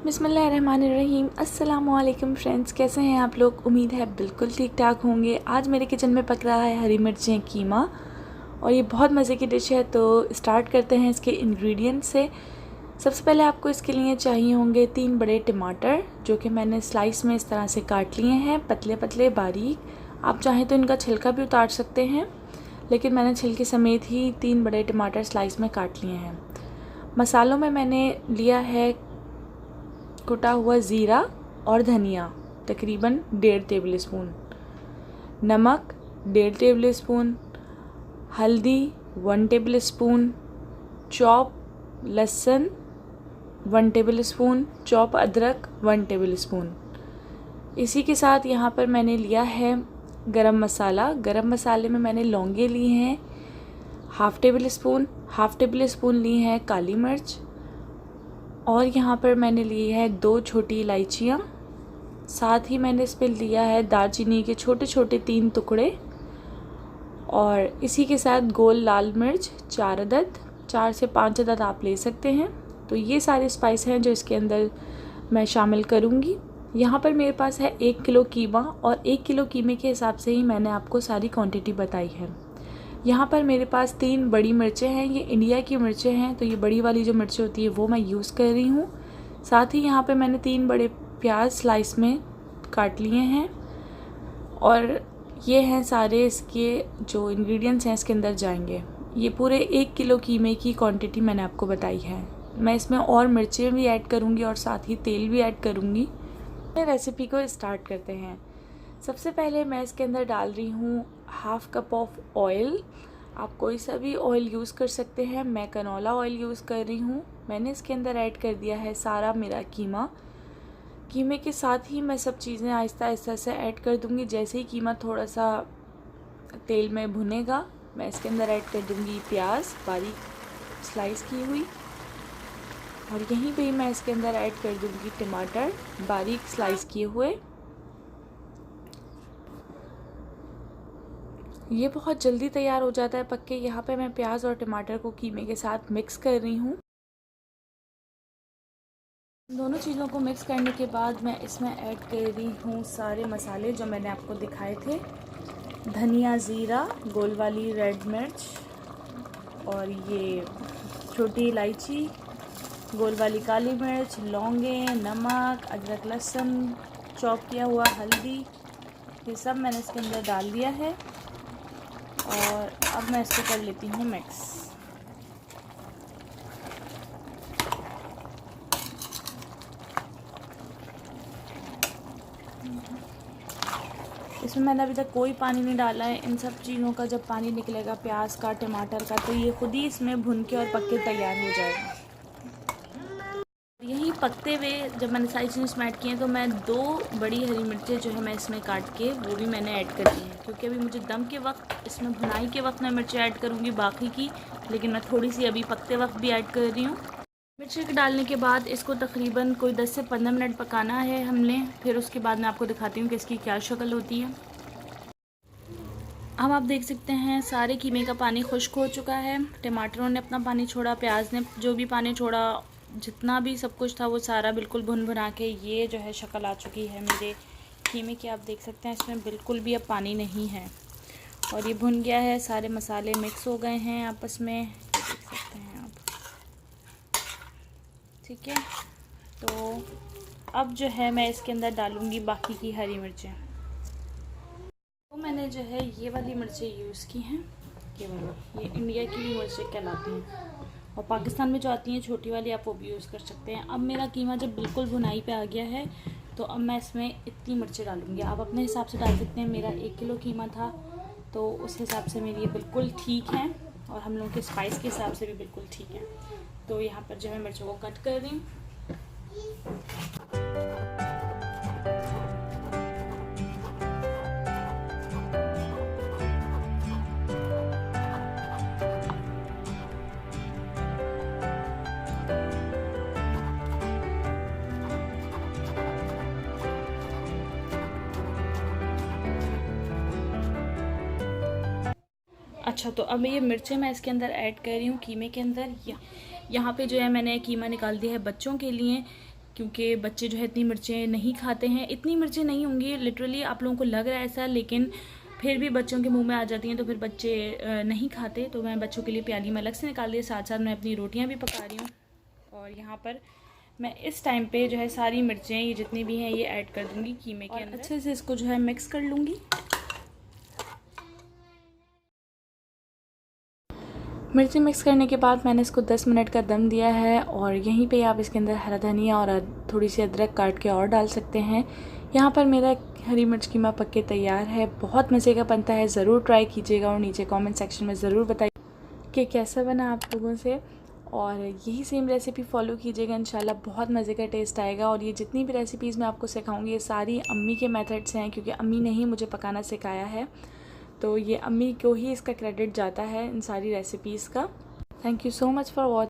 बिस्मिल्लाहिर्रहमानिर्रहीम। अस्सलामुअलैकुम फ्रेंड्स, कैसे हैं आप लोग? उम्मीद है बिल्कुल ठीक ठाक होंगे। आज मेरे किचन में पक रहा है हरी मिर्चें कीमा और ये बहुत मज़े की डिश है। तो स्टार्ट करते हैं इसके इंग्रेडिएंट्स से। सबसे पहले आपको इसके लिए चाहिए होंगे 3 बड़े टमाटर, जो कि मैंने स्लाइस में इस तरह से काट लिए हैं, पतले पतले बारीक। आप चाहें तो इनका छिलका भी उतार सकते हैं, लेकिन मैंने छिलके समेत ही 3 बड़े टमाटर स्लाइस में काट लिए हैं। मसालों में मैंने लिया है कुटा हुआ ज़ीरा और धनिया तकरीबन 1.5 टेबल स्पून, नमक 1.5 टेबल स्पून, हल्दी 1 टेबल स्पून, चॉप लहसुन 1 टेबल स्पून, चॉप अदरक 1 टेबल स्पून। इसी के साथ यहाँ पर मैंने लिया है गरम मसाला। गरम मसाले में मैंने लौंगे ली हैं हाफ़ टेबल स्पून ली हैं काली मिर्च, और यहाँ पर मैंने ली है 2 छोटी इलायचियाँ। साथ ही मैंने इस पर लिया है दालचीनी के छोटे छोटे 3 टुकड़े, और इसी के साथ गोल लाल मिर्च 4 अदद, 4 से 5 अदद आप ले सकते हैं। तो ये सारे स्पाइस हैं जो इसके अंदर मैं शामिल करूँगी। यहाँ पर मेरे पास है 1 किलो कीमा, और 1 किलो कीमे के हिसाब से ही मैंने आपको सारी क्वांटिटी बताई है। यहाँ पर मेरे पास 3 बड़ी मिर्चें हैं, ये इंडिया की मिर्चें हैं, तो ये बड़ी वाली जो मिर्चें होती है वो मैं यूज़ कर रही हूँ। साथ ही यहाँ पे मैंने 3 बड़े प्याज स्लाइस में काट लिए हैं, और ये हैं सारे इसके जो इंग्रेडिएंट्स हैं इसके अंदर जाएंगे। ये पूरे 1 किलो कीमे की क्वांटिटी मैंने आपको बताई है। मैं इसमें और मिर्चें भी ऐड करूँगी और साथ ही तेल भी ऐड करूँगी। रेसिपी को स्टार्ट करते हैं। सबसे पहले मैं इसके अंदर डाल रही हूँ हाफ़ कप ऑफ ऑयल। आप कोई सा भी ऑयल यूज़ कर सकते हैं, मैं कनोला ऑयल यूज़ कर रही हूँ। मैंने इसके अंदर ऐड कर दिया है सारा मेरा कीमा। कीमे के साथ ही मैं सब चीज़ें आहिस्ता आहिस्ता से ऐड कर दूँगी। जैसे ही कीमा थोड़ा सा तेल में भुनेगा, मैं इसके अंदर ऐड कर दूँगी प्याज बारीक स्लाइस की हुई, और यहीं पे ही मैं इसके अंदर ऐड कर दूँगी टमाटर बारीक स्लाइस किए हुए। ये बहुत जल्दी तैयार हो जाता है पक के। यहाँ पे मैं प्याज और टमाटर को कीमे के साथ मिक्स कर रही हूँ। दोनों चीज़ों को मिक्स करने के बाद मैं इसमें ऐड कर रही हूँ सारे मसाले जो मैंने आपको दिखाए थे। धनिया, ज़ीरा, गोल वाली रेड मिर्च, और ये छोटी इलायची, गोल वाली काली मिर्च, लौंगे, नमक, अदरक लहसुन, चॉप किया हुआ हल्दी, ये सब मैंने इसके अंदर डाल दिया है। और अब मैं इसको कर लेती हूँ मिक्स। इसमें मैंने अभी तक कोई पानी नहीं डाला है। इन सब चीज़ों का जब पानी निकलेगा, प्याज का, टमाटर का, तो ये खुद ही इसमें भुन के और पक के तैयार हो जाएगा। यही पकते हुए जब मैंने सारी चीज़ें इसमें ऐड की हैं, तो मैं 2 बड़ी हरी मिर्चें जो है मैं इसमें काट के वो भी मैंने ऐड कर दी हैं, क्योंकि अभी मुझे दम के वक्त, इसमें भुनाई के वक्त मैं मिर्चें ऐड करूँगी बाकी की, लेकिन मैं थोड़ी सी अभी पकते वक्त भी ऐड कर रही हूँ। मिर्ची डालने के बाद इसको तकरीबन कोई 10 से 15 मिनट पकाना है हमने। फिर उसके बाद मैं आपको दिखाती हूँ कि इसकी क्या शक्ल होती है। अब आप देख सकते हैं सारे कीमे का पानी खुश्क हो चुका है। टमाटरों ने अपना पानी छोड़ा, प्याज ने जो भी पानी छोड़ा, जितना भी सब कुछ था वो सारा बिल्कुल भुन भुना के ये जो है शक्ल आ चुकी है मेरे कीमे की। आप देख सकते हैं इसमें बिल्कुल भी अब पानी नहीं है, और ये भुन गया है। सारे मसाले मिक्स हो गए हैं आपस में, देख सकते हैं आप। ठीक है, तो अब जो है मैं इसके अंदर डालूँगी बाकी की हरी मिर्चें। तो मैंने जो है ये वाली मिर्चें यूज़ की हैं, ये इंडिया की मिर्चें कहलाती हैं, और पाकिस्तान में जो आती हैं छोटी वाली, आप वो भी यूज़ कर सकते हैं। अब मेरा कीमा जब बिल्कुल भुनाई पे आ गया है, तो अब मैं इसमें इतनी मिर्चें डालूँगी। आप अपने हिसाब से डाल सकते हैं। मेरा 1 किलो कीमा था, तो उस हिसाब से मेरी ये बिल्कुल ठीक है, और हम लोगों के स्पाइस के हिसाब से भी बिल्कुल ठीक है। तो यहाँ पर जो है मिर्चों को कट कर रही हूँ। अच्छा, तो अब ये मिर्चें मैं इसके अंदर ऐड कर रही हूँ कीमे के अंदर। यहाँ पे जो है मैंने कीमा निकाल दिया है बच्चों के लिए क्योंकि बच्चे जो है इतनी मिर्चें नहीं खाते हैं। इतनी मिर्चें नहीं होंगी लिटरली, आप लोगों को लग रहा है ऐसा, लेकिन फिर भी बच्चों के मुंह में आ जाती हैं तो फिर बच्चे नहीं खाते। तो मैं बच्चों के लिए प्याली में अलग से निकाल दी, साथ साथ मैं अपनी रोटियां भी पका रही हूँ। और यहाँ पर मैं इस टाइम पे जो है सारी मिर्चें ये जितनी भी हैं ये ऐड कर दूँगी कीमे के अंदर। अच्छे से इसको जो है मिक्स कर लूँगी। मिर्ची मिक्स करने के बाद मैंने इसको 10 मिनट का दम दिया है। और यहीं पे आप इसके अंदर हरा धनिया और थोड़ी सी अदरक काट के और डाल सकते हैं। यहाँ पर मेरा हरी मिर्च कीमा पक के तैयार है। बहुत मज़े का बनता है, ज़रूर ट्राई कीजिएगा और नीचे कमेंट सेक्शन में ज़रूर बताइए कि कैसा बना आप लोगों से। और यही सेम रेसिपी फॉलो कीजिएगा, इंशाल्लाह बहुत मज़े का टेस्ट आएगा। और ये जितनी भी रेसिपीज़ मैं आपको सिखाऊंगी ये सारी अम्मी के मेथड्स हैं, क्योंकि अम्मी ने ही मुझे पकाना सिखाया है। तो ये अम्मी को ही इसका क्रेडिट जाता है इन सारी रेसिपीज़ का। Thank you so much for watching.